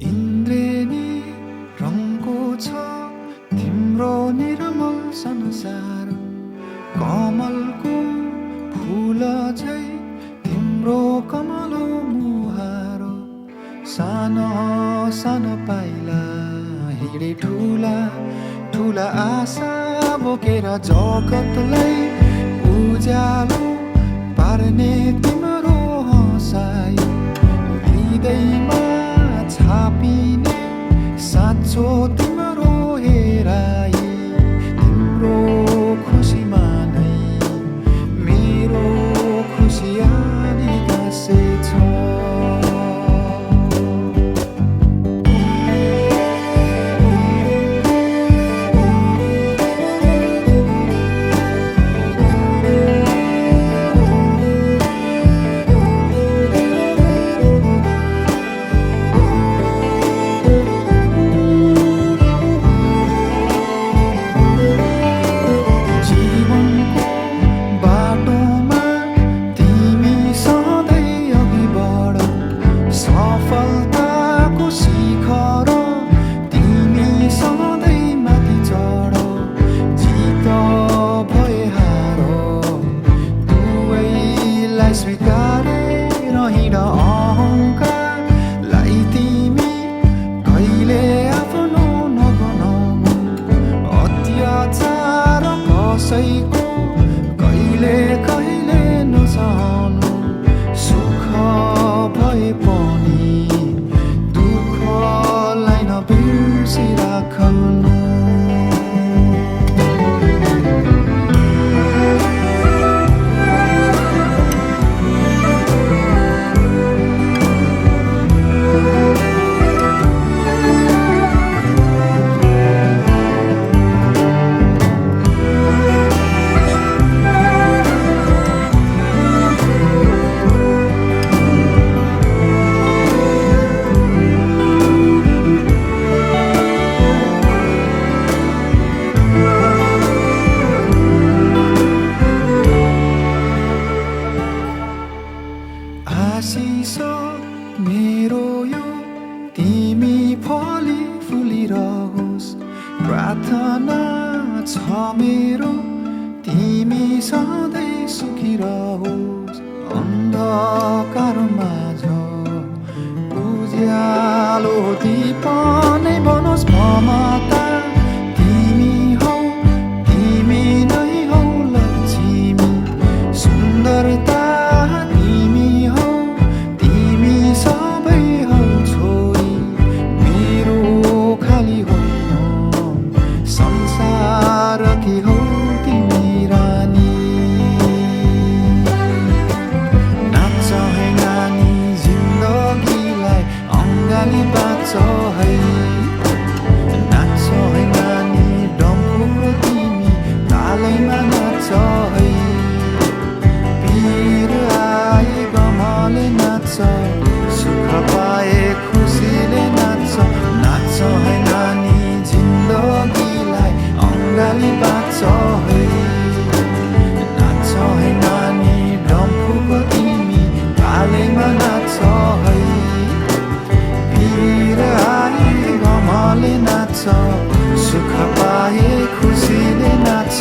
इन्द्रेणी रङको छ तिम्रो निर्मल संसार कमलको फूल झै तिम्रो कमलो मुहार सानो सानो पाइला हिँडे ठुला ठुला आशा बोकेर जगतलाई उज्यालो पार्ने तिम्रो हँसाइ हृदयमा छापिने साँचो तिम्रो हेराइ तिम्रो खुसीमा नै मेरो खुसी आनी गाँसेछ स्वीकारेर हिँड अहङ्कारलाई तिमी कहिले आफ्नो नबनाउनु अत्याचार कसैको कहिले कहिले नसहनु सुख भए पनि दुःखलाई नबिर्सिराख्नु आशिष मेरो यो तिमी फली फुलिरहोस् प्रार्थना छ मेरो तिमी सधैँ सुखिरहोस् अन्धकार माझ उज्यालो दीप नै बनोस् ममता तिमी हौ तिमी नै हौ लक्ष्मी सुन्दरता सुख पाए खुसीले नाच्छ नाच्छ है नानी जिन्दगीलाई अङ्गाली बाँच्छ है नाच्छ है नानी डम्फुको तिमी तालैमा नाच्छ है भिर आए गमले नाच्छ सुख पाए खुसीले नाच्छ